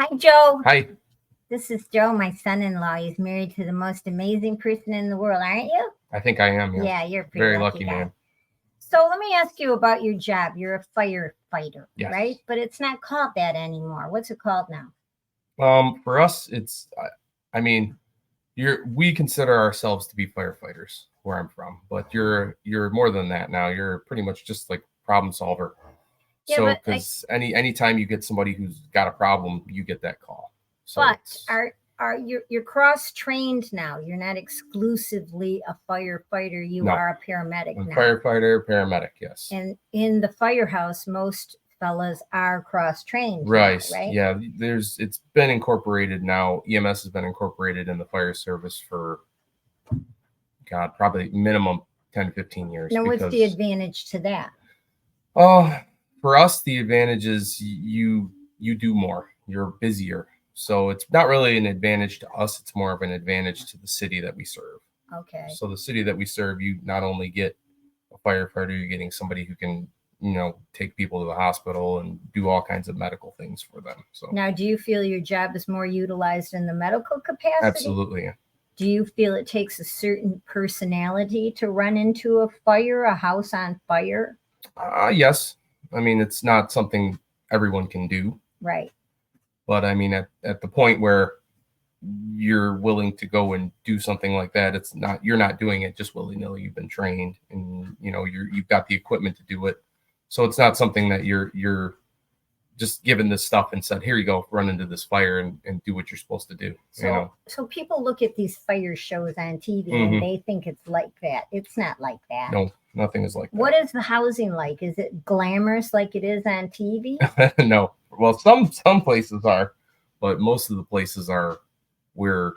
Hi, Joe. Hi. This is Joe, my son-in-law. He's married to the most amazing person in the world, aren't you? I think I am. Yes. Yeah, you're a pretty Very lucky lucky guy. man. So let me ask you about your job. You're a firefighter, Yes. right? But it's not called that anymore. What's it called now? For us, I mean, we consider ourselves to be firefighters where I'm from, but you're more than that now. You're pretty much just like problem solver. Yeah, So, but because anytime you get somebody who's got a problem, you get that call. So but are you're cross-trained now? You're not exclusively a firefighter. You No. are a paramedic I'm now. firefighter, paramedic. Yes. And in the firehouse, most fellas are cross-trained. Right. Now, right? Yeah. It's been incorporated now. EMS has been incorporated in the fire service for, God, probably minimum 10, 15 years. Now, what's the advantage to that? For us, the advantage is you do more. You're busier. So it's not really an advantage to us. It's more of an advantage to the city that we serve. Okay. So the city that we serve, you not only get a firefighter, you're getting somebody who can, take people to the hospital and do all kinds of medical things for them. So now, do you feel your job is more utilized in the medical capacity? Absolutely. Do you feel it takes a certain personality to run into a fire, a house on fire? Yes. I mean, it's not something everyone can do. Right. But I mean, at the point where you're willing to go and do something like that, you're not doing it just willy-nilly. You've been trained, and you've got the equipment to do it. So it's not something that you're just given this stuff and said, here you go, run into this fire and do what you're supposed to do. So people look at these fire shows on TV and they think it's like that. It's not like that. No, nothing is like that. What is the housing like? Is it glamorous like it is on TV? No. Well, some places are, but most of the places we're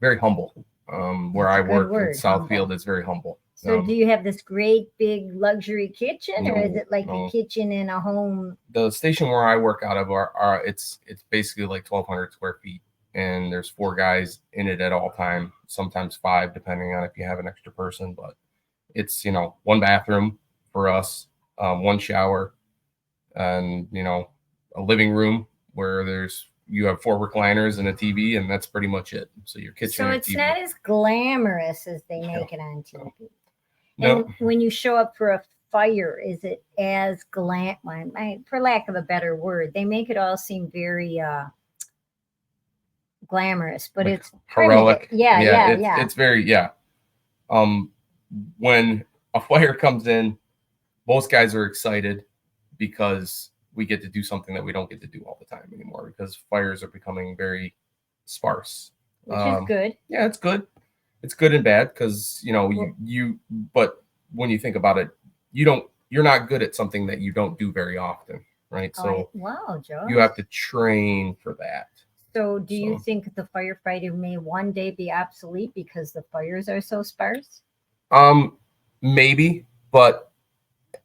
very humble. Where I work in Southfield is very humble. So do you have this great big luxury kitchen, or is it like no. a kitchen in a home? The station where I work out of it's basically like 1,200 square feet, and there's 4 guys in it at all time, sometimes 5 depending on if you have an extra person. But it's 1 bathroom for us, 1 shower, and a living room where you have 4 recliners and a TV, and that's pretty much it. So your kitchen. So it's not as glamorous as they make it on TV. No. And when you show up for a fire, is it as for lack of a better word, they make it all seem very glamorous, but like it's heroic. Yeah. It's very when a fire comes in, most guys are excited because we get to do something that we don't get to do all the time anymore, because fires are becoming very sparse. Which is good. Yeah, it's good. It's good and bad, because but when you think about it, you're not good at something that you don't do very often, right? So wow, Joe, you have to train for that. So do you think the firefighter may one day be obsolete because the fires are so sparse? Maybe, but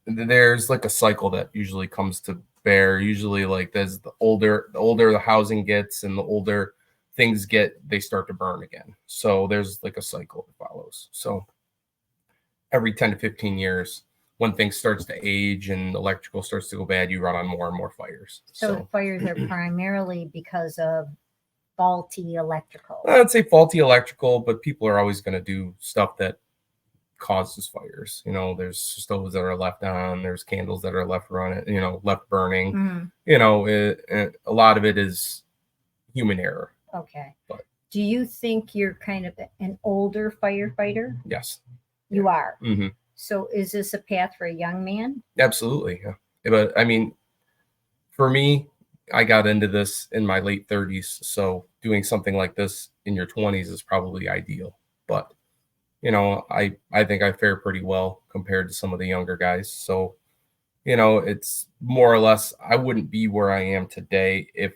there's like a cycle that usually comes to bear. Usually, like, there's the older the housing gets and the older things get, they start to burn again. So there's like a cycle that follows. So every 10 to 15 years, when things starts to age and electrical starts to go bad, you run on more and more fires. So the fires are primarily because of faulty electrical. I'd say faulty electrical, but people are always going to do stuff that causes fires. There's stoves that are left on, there's candles that are left running, left burning. A lot of it is human error. Okay. But do you think you're kind of an older firefighter? Yes. You are. Mm-hmm. So is this a path for a young man? Absolutely. Yeah. But I mean, for me, I got into this in my late 30s. So doing something like this in your 20s is probably ideal. But, I think I fare pretty well compared to some of the younger guys. So, it's more or less, I wouldn't be where I am today if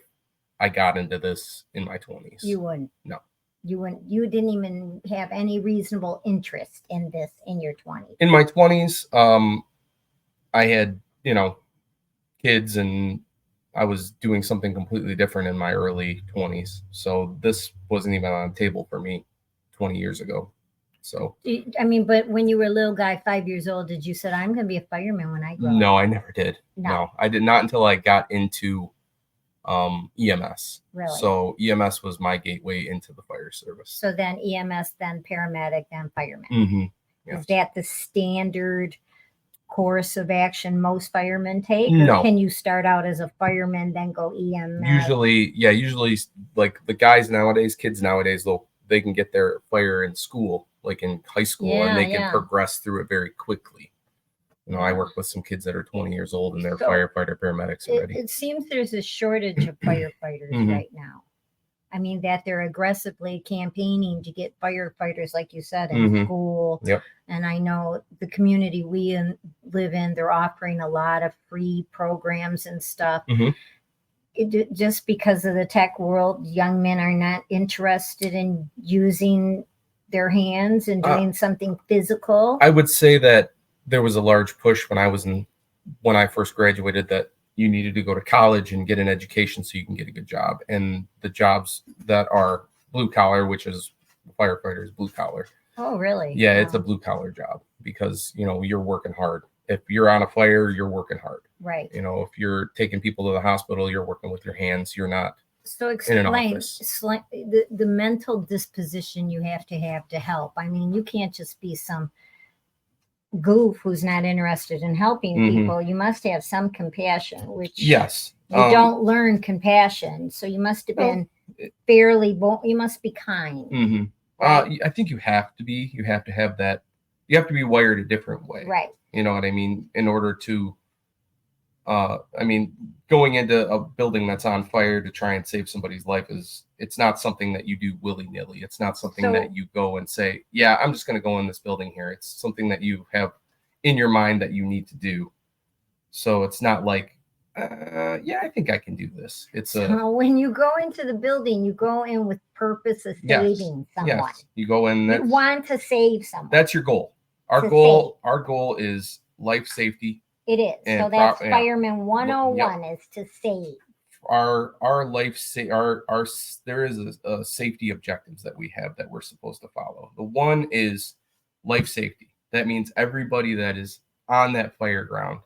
I got into this in my 20s. You wouldn't? No. You wouldn't? You didn't even have any reasonable interest in this in your 20s? In my 20s, I had, kids, and I was doing something completely different in my early 20s. So this wasn't even on the table for me 20 years ago. So, I mean, but when you were a little guy, 5 years old, did you said, I'm going to be a fireman when I grow up? No, I never did. No, I did not until I got into EMS. Really? So EMS was my gateway into the fire service. So then EMS, then paramedic, then fireman. Mm-hmm. Yeah. Is that the standard course of action most firemen take? Or No. can you start out as a fireman, then go EMS? Usually like the guys nowadays, kids nowadays, they can get their fire in school, like in high school, and they can progress through it very quickly. You know, I work with some kids that are 20 years old and they're firefighter paramedics already. It seems there's a shortage of firefighters right now. I mean, that they're aggressively campaigning to get firefighters, like you said, in school. Yep. And I know the community we live in, they're offering a lot of free programs and stuff. Just because of the tech world, young men are not interested in using their hands and doing something physical. I would say that there was a large push when I first graduated that you needed to go to college and get an education so you can get a good job. And the jobs that are blue collar, which is firefighter, is blue collar. Oh, really? Yeah, it's a blue collar job because, you know, you're working hard. If you're on a fire, you're working hard. Right. You know, if you're taking people to the hospital, you're working with your hands. You're not So in an explain office. the mental disposition you have to help. I mean, you can't just be some goof who's not interested in helping people. You must have some compassion, which yes, you don't learn compassion. So you must have been fairly. You must be kind. Right? I think you have to be. You have to have that. You have to be wired a different way. Right. You know what I mean? In order to, I mean, going into a building that's on fire to try and save somebody's life it's not something that you do willy-nilly. It's not something that you go and say, yeah, I'm just going to go in this building here. It's something that you have in your mind that you need to do. So it's not like, yeah, I think I can do this. So when you go into the building, you go in with purpose of saving someone. Yes. You go in. You want to save someone. That's your goal. Our goal is life safety. It is. So that's Fireman 101 is to save. Our there is a safety objectives that we have that we're supposed to follow. The one is life safety. That means everybody that is on that fire ground.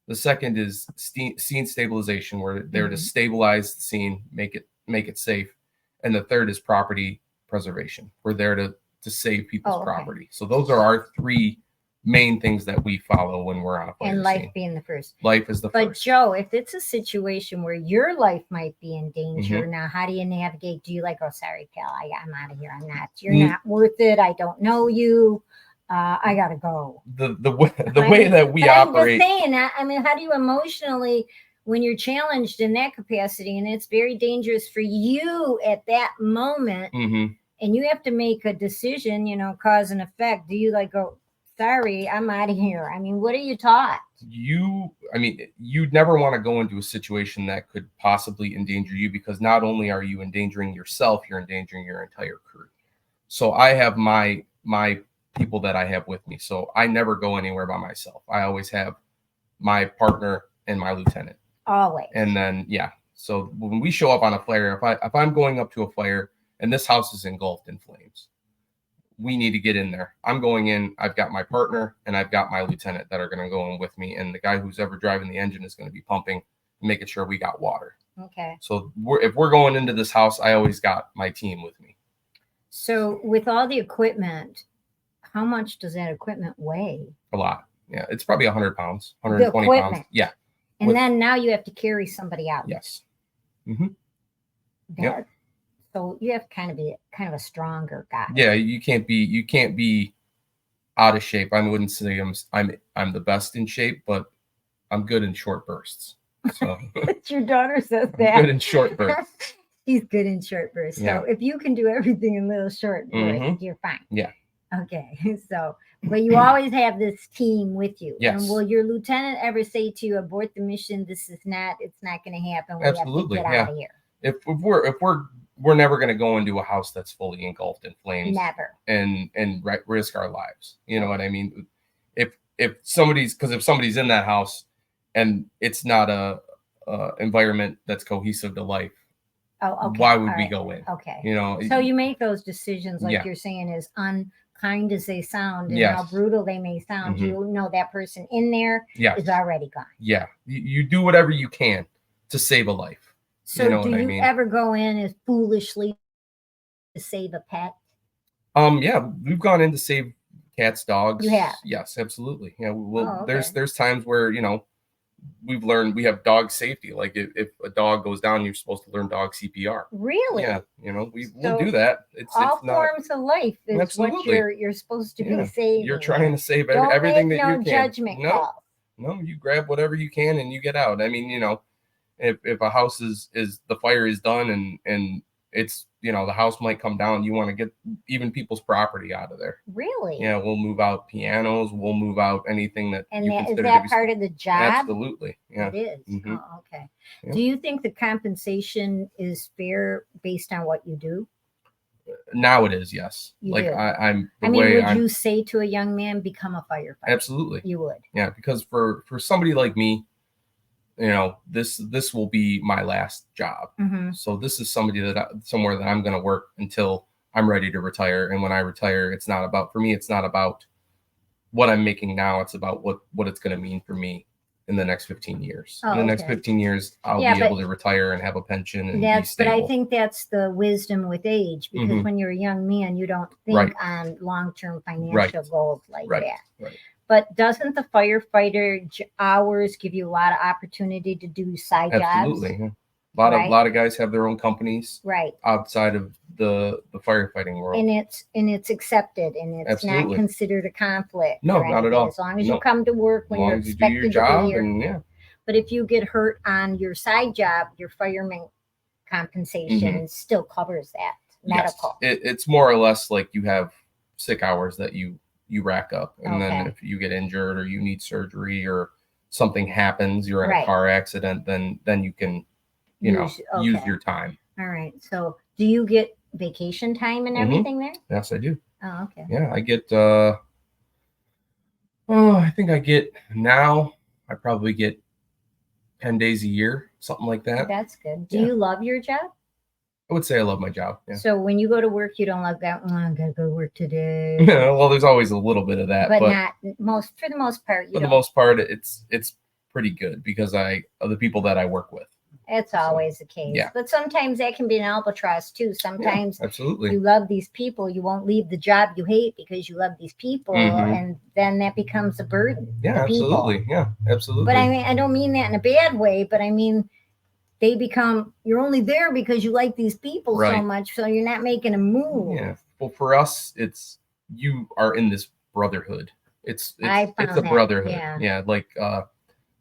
The second is scene stabilization, where they're to stabilize the scene, make it safe. And the third is property preservation. We're there to save people's property. So those are our three main things that we follow when we're on a fire and life scene. Being the first. Life is the first. But Joe, if it's a situation where your life might be in danger, now how do you navigate? Do you like, oh, sorry, pal, I'm out of here. You're not worth it. I don't know you. I gotta go. The way that we operate. I'm just saying, I mean, how do you emotionally, when you're challenged in that capacity, and it's very dangerous for you at that moment, and you have to make a decision, you know, cause and effect. Do you like go, sorry, I'm out of here? I mean, what are you taught? You'd never want to go into a situation that could possibly endanger you, because not only are you endangering yourself, you're endangering your entire crew. So I have my people that I have with me. So I never go anywhere by myself. I always have my partner and my lieutenant. Always. And then, so when we show up on a fire, if I'm going up to a fire and this house is engulfed in flames, we need to get in there. I'm going in. I've got my partner and I've got my lieutenant that are going to go in with me. And the guy who's ever driving the engine is going to be pumping, making sure we got water. Okay. So if we're going into this house, I always got my team with me. So with all the equipment, how much does that equipment weigh? A lot. Yeah. It's probably 100 pounds, 120 pounds. Yeah. And then now you have to carry somebody out. Yes. So you have to kind of a stronger guy. Yeah, you can't be out of shape. I wouldn't say I'm the best in shape, but I'm good in short bursts. So your daughter says that. Good in short bursts. He's good in short bursts. Yeah. So if you can do everything in little short bursts, you're fine. Yeah. Okay. So, but you always have this team with you. Yes. And will your lieutenant ever say to you, abort the mission? It's not going to happen. We Absolutely. have to get out of here. If we're never going to go into a house that's fully engulfed in flames. Never. And risk our lives. You know what I mean? If somebody's in that house and it's not a environment that's cohesive to life, why would we go in? Okay. You know. So you make those decisions, like you're saying, as unkind as they sound and how brutal they may sound. You know that person in there is already gone. Yeah. You do whatever you can to save a life. So You know do what I you mean? ever go in as foolishly to save a pet? Yeah, we've gone in to save cats, dogs. You have? Yes, absolutely. Yeah, well, Oh, okay. there's times where, you know, we've learned we have dog safety. Like if a dog goes down, you're supposed to learn dog CPR. Really? Yeah, you know, we'll So do that. all It's not forms of life is what absolutely. you're supposed to be Yeah, saving. you're trying to save Don't everything make that you no can. judgment No, call. no, you grab whatever you can and you get out. I mean, you know, if a house is the fire is done and it's, you know, the house might come down, you want to get even people's property out of there. Really? Yeah, we'll move out pianos, we'll move out anything that And you that, is consider to that be part of the job? absolutely. Yeah. It is. Mhm. Oh, okay. Yeah. Do you think the compensation is fair based on what you do? Now it is, yes. You Like do. I'm the I mean, way would I'm you say to a young man, become a firefighter? absolutely. You would. Yeah, because for somebody like me, you know, this will be my last job. Mm-hmm. So this is somewhere that I'm going to work until I'm ready to retire. And when I retire, it's not about, for me, it's not about what I'm making now. It's about what it's going to mean for me in the next 15 years. Oh, in the next okay. 15 years, I'll Yeah, be but able to retire and have a pension and be but I stable. think that's the wisdom with age, because Mhm. when you're a young man, you don't think Right. on long-term financial Right. goals like Right. that. Right. But doesn't the firefighter hours give you a lot of opportunity to do side Absolutely. jobs? Yeah. Right. A lot of guys have their own companies Right. outside of the firefighting world. And it's accepted, and it's not Absolutely. considered a conflict. No, or not at anything, all. as long as No. you come to work As when long you're as you do your expected to be job here. and yeah. But if you get hurt on your side job, your fireman compensation still covers that. Medical. Yes. It's more or less like you have sick hours that you rack up, and then Okay. if you get injured or you need surgery or something happens, you're in Right. a car accident, then you can, you know, use your time. All right. So do you get vacation time and everything there? Yes, I do. Oh, okay. Yeah, I get I think I get now I probably get 10 days a year, something like that. That's good. Do Yeah. you love your job? I would say I love my job. Yeah. So when you go to work, you don't like that. Oh, I gotta go to work today. Well, there's always a little bit of that, but but not for the most part. For the most part, it's pretty good because of the people that I work with. It's always the case. Yeah. But sometimes that can be an albatross too. Sometimes absolutely. you love these people. You won't leave the job you hate because you love these people. And then that becomes a burden. Yeah, absolutely. People. Yeah, absolutely. But I mean, I don't mean that in a bad way, but I mean, you're only there because you like these people so much. So you're not making a move. Yeah. Well, for us, you are in this brotherhood. It's a brotherhood. Yeah. Like,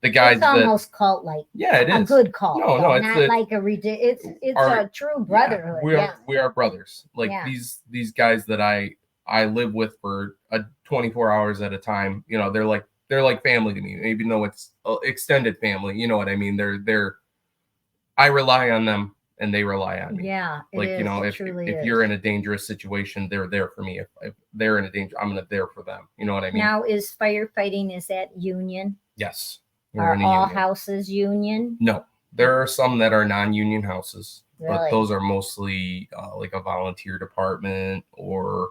the guys it's almost cult-like. Yeah, it is a good cult. No, it's not like a ridiculous. It's a true brotherhood. Yeah, we are brothers. Like these guys that I live with for 24 hours at a time. You know, they're like family to me, even though it's extended family. You know what I mean? I rely on them and they rely on me. Yeah, like you know, if you're in a dangerous situation, they're there for me. If they're in a danger, I'm there for them. You know what I mean? Now, is firefighting, is that union? Yes. Are all houses union? No, there are some that are non-union houses, really? But those are mostly like a volunteer department or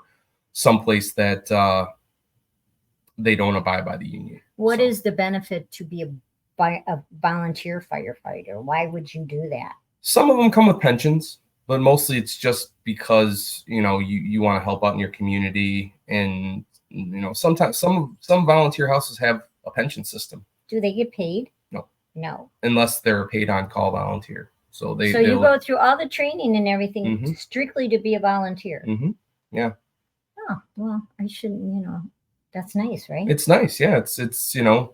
someplace that they don't abide by the union. What is the benefit to be a volunteer firefighter? Why would you do that? Some of them come with pensions, but mostly it's just because, you know, you want to help out in your community. And, you know, sometimes some volunteer houses have a pension system. Do they get paid? No. Unless they're a paid on-call volunteer. So you go through all the training and everything strictly to be a volunteer. Yeah. Oh, well, I shouldn't, you know, that's nice, right? It's nice. Yeah. It's, you know,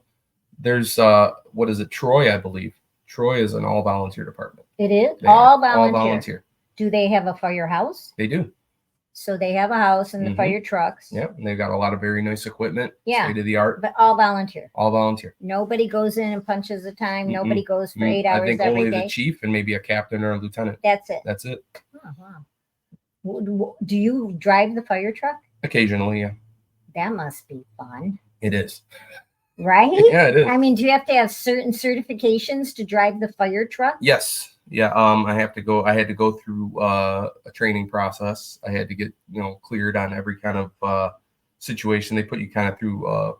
there's, what is it? Troy, I believe. Troy is an all volunteer department. It is? All volunteer. Do they have a firehouse? They do. So they have a house and the fire trucks. Yep, and they've got a lot of very nice equipment. Yeah, state of the art. But all volunteer. All volunteer. Nobody goes in and punches a time. Nobody goes for 8 hours every day. I think only the chief and maybe a captain or a lieutenant. That's it. That's it. Oh, wow. Do you drive the fire truck? Occasionally, yeah. That must be fun. It is. Right? Yeah, it is. I mean, do you have to have certain certifications to drive the fire truck? Yes. Yeah. I had to go through a training process. I had to get, you know, cleared on every kind of situation. They put you kind of through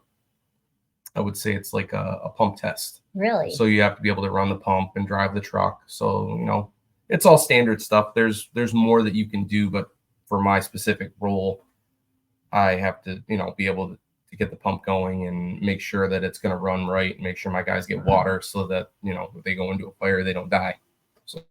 I would say it's like a pump test. Really? So you have to be able to run the pump and drive the truck. So, you know, it's all standard stuff. There's more that you can do, but for my specific role, I have to, you know, be able to get the pump going and make sure that it's going to run right and make sure my guys get water so that, you know, if they go into a fire, they don't die. So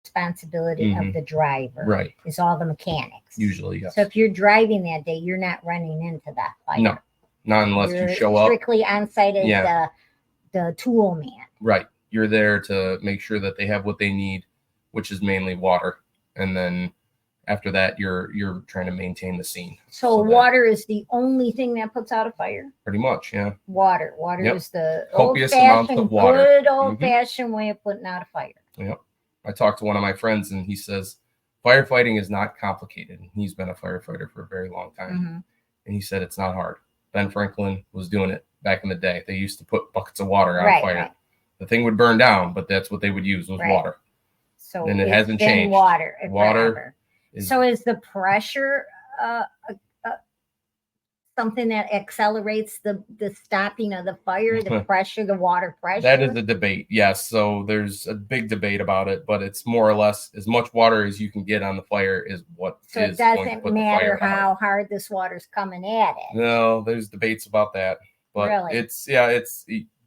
Responsibility of the driver. Right. Is all the mechanics. Usually, yes. So if you're driving that day, you're not running into that fire. No, not unless you're you show up. Strictly on site as the tool man. Right. You're there to make sure that they have what they need, which is mainly water. And then after that, you're trying to maintain the scene. So water is the only thing that puts out a fire? Pretty much, yeah. Water is the copious amounts of water. Good old-fashioned way of putting out a fire. Yep. I talked to one of my friends, and he says, firefighting is not complicated. He's been a firefighter for a very long time. And he said it's not hard. Ben Franklin was doing it back in the day. They used to put buckets of water on fire. Right. The thing would burn down, but that's what they would use was water. So and it hasn't changed. Water. Water. So is the pressure something that accelerates the stopping of the fire, the pressure, the water pressure? That is a debate, yes. So there's a big debate about it, but it's more or less as much water as you can get on the fire is what so is going to put matter the fire how out. Hard this water's coming at it. No, there's debates about that. But it's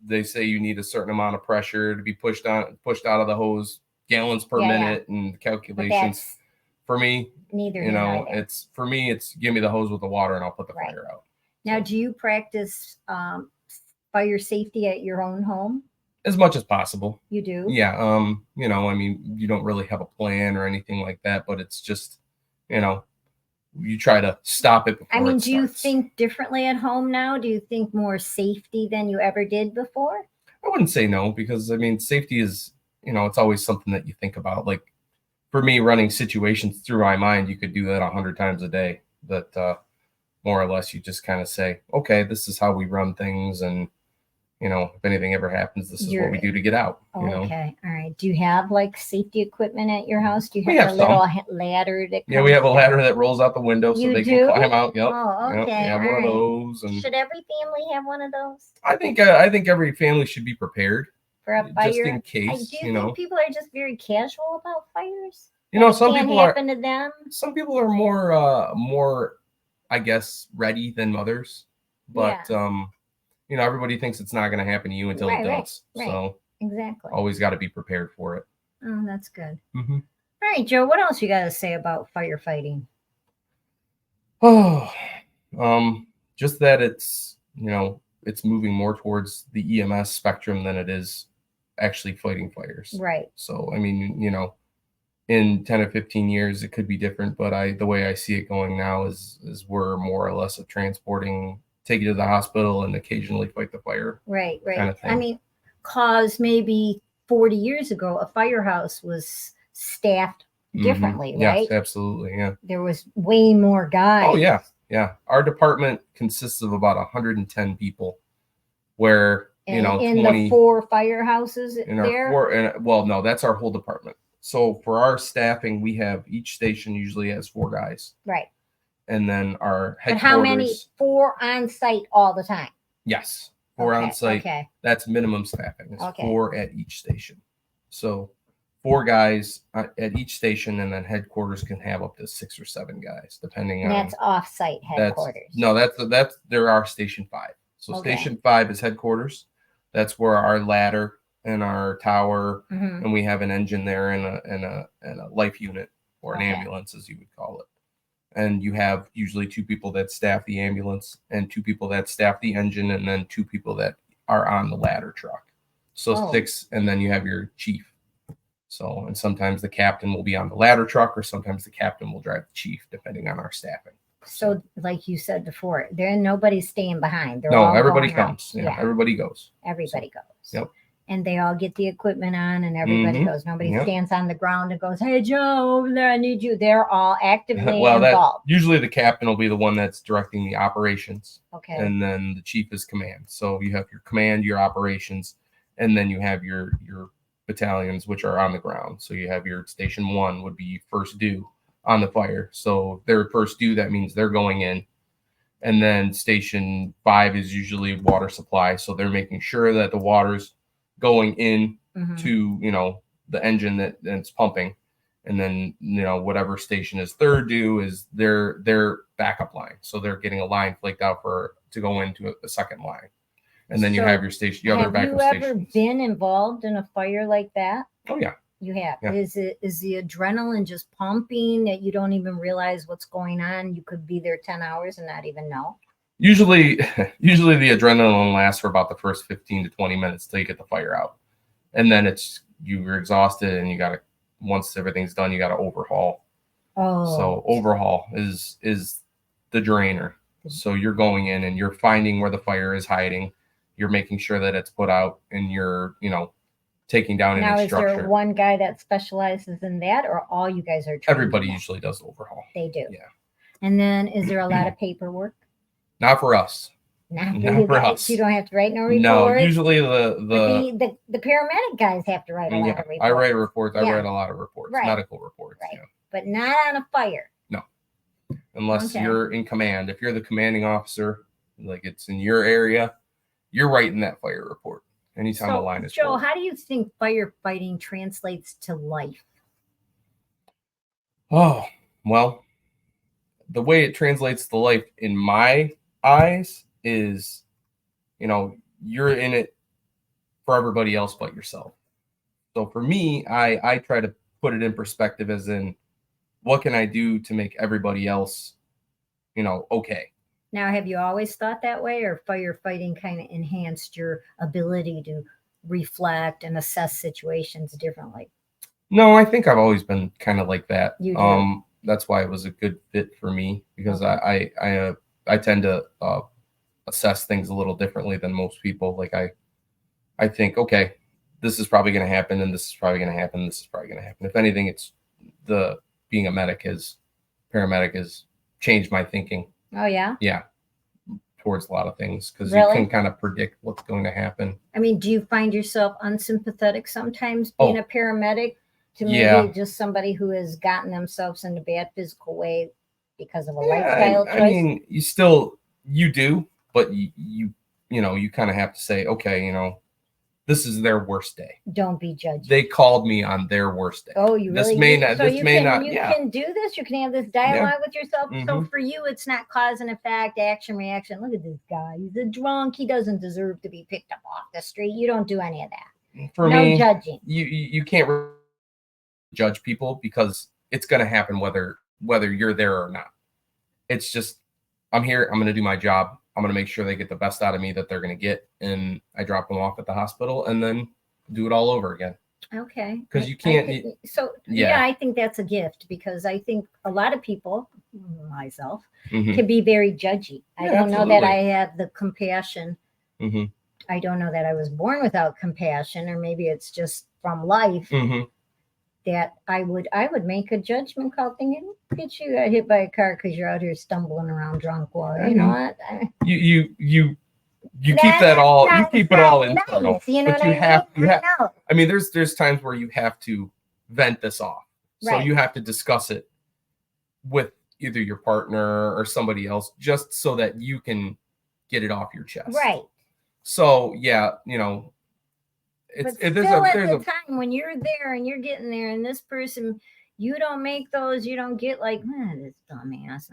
they say you need a certain amount of pressure to be pushed out of the hose, gallons per minute and calculations. For me, neither it's for me, it's give me the hose with the water and I'll put the fire out. Now, do you practice fire safety at your own home? As much as possible. You do? Yeah. You know, I mean, you don't really have a plan or anything like that, but it's just, you know, you try to stop it before I mean, do you think differently at home now? Do you think more safety than you ever did before? I wouldn't say no, because I mean, safety is, you know, it's always something that you think about. Like for me, running situations through my mind, you could do that 100 times a day. But more or less, you just kind of say, okay, this is how we run things. And, you know, if anything ever happens, this is what we do to get out. You know? Okay. All right. Do you have like safety equipment at your house? Do you have a little ladder that we have a ladder that rolls out the window so they can climb out. Yep. Oh, okay. Yep. Yeah, one of those. And should every family have one of those? I think every family should be prepared for a fire, just in case. Do you think people are just very casual about fires? You know, some people are. To them? Some people are more, I guess, ready than others. But you know, everybody thinks it's not going to happen to you until it does. Right. So exactly, always got to be prepared for it. Oh, that's good. All right, Joe. What else you got to say about firefighting? Oh, just that it's, you know, it's moving more towards the EMS spectrum than it is actually fighting fires. Right. So, I mean, you know, in 10 or 15 years, it could be different, but the way I see it going now is we're more or less of transporting, take you to the hospital and occasionally fight the fire. Right. Kind of thing. I mean, cause maybe 40 years ago, a firehouse was staffed differently, right? Yes, absolutely. Yeah. There was way more guys. Oh, yeah. Yeah. Our department consists of about 110 people where, you know, in 20, the 4 firehouses there? Well, no, that's our whole department. So for our staffing, we have each station usually has 4 guys. Right. And then our headquarters. But how many? 4 on site all the time? Yes. 4 on site. Okay. That's minimum staffing. It's 4 at each station. So 4 guys at each station, and then headquarters can have up to 6 or 7 guys, depending on. That's off-site headquarters. That's there are station 5. So station 5 is headquarters. That's where our ladder and our tower, and we have an engine there and a life unit or an ambulance, as you would call it. And you have usually 2 people that staff the ambulance and 2 people that staff the engine, and then 2 people that are on the ladder truck. So 6, and then you have your chief. So, and sometimes the captain will be on the ladder truck, or sometimes the captain will drive the chief, depending on our staffing. So, like you said before, nobody's staying behind. Everybody comes. Yeah, everybody goes. Everybody goes. Yep. And they all get the equipment on, and everybody goes. Nobody stands on the ground and goes, "Hey, Joe, over there, I need you." They're all actively involved. Usually the captain will be the one that's directing the operations. Okay. And then the chief is command. So you have your command, your operations, and then you have your battalions, which are on the ground. So you have your station 1 would be first due on the fire. So their first due, that means they're going in, And then station 5 is usually water supply. So they're making sure that the water's going in to, the engine that's pumping. And then, whatever station is third due is their backup line. So they're getting a line flaked out to go into a second line. And then you have your station, your other backup stations. Have you ever been involved in a fire like that? Oh, yeah. You have. Yeah. Is the adrenaline just pumping that you don't even realize what's going on? You could be there 10 hours and not even know. Usually the adrenaline lasts for about the first 15 to 20 minutes till you get the fire out. And then you're exhausted and once everything's done, you got to overhaul. Oh. So overhaul is the drainer. So you're going in and you're finding where the fire is hiding. You're making sure that it's put out and you're, taking down any structure. Now, is there one guy that specializes in that, or all you guys are trained? Everybody usually does overhaul. They do. Yeah. And then is there a lot of paperwork? Not for us. Not for us. You don't have to write no reports. No, usually the paramedic guys have to write a lot of reports. I write reports. I write a lot of reports, medical reports. Right. Yeah. But not on a fire. No. Unless you're in command. If you're the commanding officer, like it's in your area, you're writing that fire report. Anytime a line is Joe, closed. how do you think firefighting translates to life? Oh, well, the way it translates to life in my eyes is, you're in it for everybody else but yourself. So for me, I try to put it in perspective as in, what can I do to make everybody else, okay? Now, have you always thought that way, or firefighting kind of enhanced your ability to reflect and assess situations differently? No, I think I've always been kind of like that. You do. That's why it was a good fit for me, because I tend to assess things a little differently than most people. Like I think, okay, this is probably going to happen, and this is probably going to happen. This is probably going to happen. If anything, it's being a paramedic has changed my thinking. Oh, yeah? Yeah. Towards a lot of things, because Really? you can kind of predict what's going to happen. I mean, do you find yourself unsympathetic sometimes being a paramedic to maybe just somebody who has gotten themselves in a bad physical way because of a lifestyle choice? I mean, you do, but you kind of have to say, okay, this is their worst day. Don't be judgy. They called me on their worst day. Oh, you really? This may not. You can do this. You can have this dialogue with yourself. So for you, it's not cause and effect, action, reaction. Look at this guy. He's a drunk. He doesn't deserve to be picked up off the street. You don't do any of that. For me, judging. You can't judge people, because it's going to happen whether you're there or not. It's just, I'm here. I'm going to do my job. I'm going to make sure they get the best out of me that they're going to get. And I drop them off at the hospital and then do it all over again. Okay. Because you can't. I think that's a gift, because I think a lot of people, myself, can be very judgy. I don't know that I have the compassion. I don't know that I was born without compassion, or maybe it's just from life. That I would make a judgment call thinking, bitch, you got hit by a car because you're out here stumbling around drunk. Well, you know what? You keep that all. You keep it all internal. Nice, you know but you have. I mean, there's times where you have to vent this off. So you have to discuss it with either your partner or somebody else, just so that you can get it off your chest. Right. So there's a time when you're there and you're getting there, and this person, you don't make those, you don't get like, this dumbass.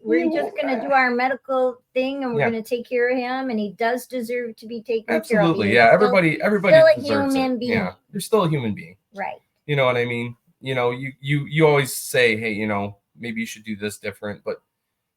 We're just going to do our medical thing, and we're going to take care of him, and he does deserve to be taken care of. Absolutely, yeah. Everybody still a deserves human it. being. Yeah, you're still a human being. Right. You know what I mean? You always say, hey, maybe you should do this different, but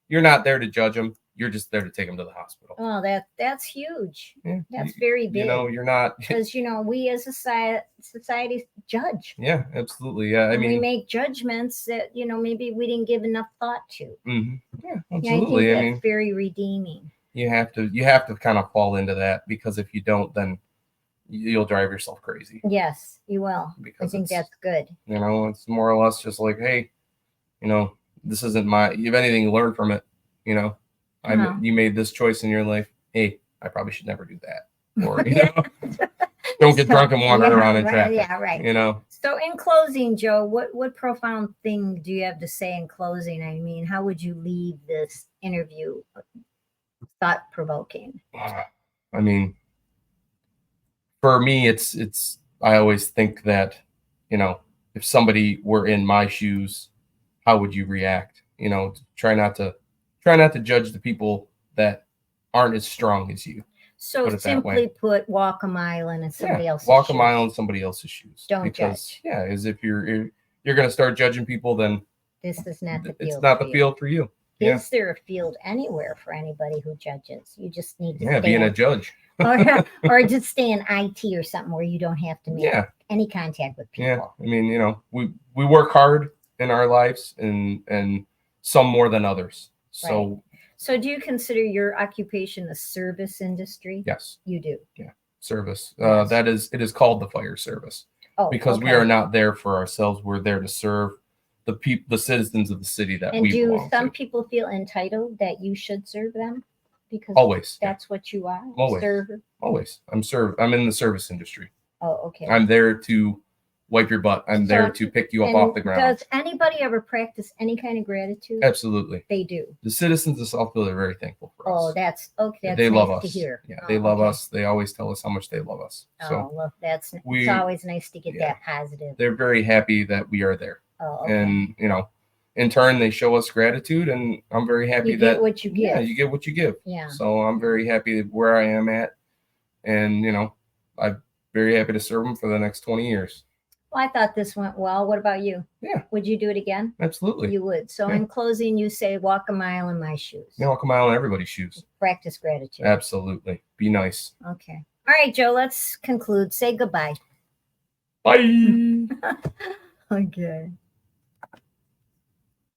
you're not there to judge them. You're just there to take them to the hospital. Oh, that's huge. Yeah, that's very big. You're not, because we as a society judge. Yeah, absolutely. Yeah, I mean, we make judgments that maybe we didn't give enough thought to. Yeah, absolutely. I think that's very redeeming. You have to kind of fall into that, because if you don't, then you'll drive yourself crazy. Yes, you will. Because I think that's good. It's more or less just like, hey, this isn't you have anything to learn from it, you made this choice in your life. Hey, I probably should never do that. Or Don't get drunk and wander around in right, traffic. yeah, right. You know. So in closing, Joe, what profound thing do you have to say in closing? I mean, how would you leave this interview thought provoking? I mean, for me, it's. I always think that, you know, if somebody were in my shoes, how would you react? You know, try not to judge the people that aren't as strong as you. So Put it that simply way. put, walk a mile in somebody else's walk shoes. a mile in somebody else's shoes. Don't because, judge. Yeah, as if you're going to start judging people, then This is not the field. it's not for the you. field for you. Is there a field anywhere for anybody who judges? You just need to stay being a judge. or just stay in IT or something where you don't have to make any contact with people. Yeah, I mean, you know, we work hard in our lives, and some more than others. So, Right. So do you consider your occupation a service industry? Yes, you do. Yeah, service. Yes. It is called the fire service. Oh, because we okay. are not there for ourselves. We're there to serve the citizens of the city that And we do belong some to. people feel entitled that you should serve them? Because Always. that's what you are. Always. Server. Always. I'm in the service industry. Oh, okay. I'm there to wipe your butt. I'm there to pick you up off the ground. Does anybody ever practice any kind of gratitude? Absolutely. They do. The citizens of Southfield are very thankful for us. Oh, that's okay. That's they nice love us. to hear. Yeah, they love us. They always tell us how much they love us. So well, it's always nice to get that positive. They're very happy that we are there. Oh, okay. And, you know, in turn, they show us gratitude, and I'm very happy you that get what you give. Yeah, you get what you give. Yeah. So I'm very happy where I am at, and, you know, I'm very happy to serve them for the next 20 years. Well, I thought this went well. What about you? Yeah. Would you do it again? Absolutely. You would. So in closing, you say, walk a mile in my shoes. Yeah, walk a mile in everybody's shoes. Practice gratitude. Absolutely. Be nice. Okay. All right, Joe, let's conclude. Say goodbye. Bye. Okay.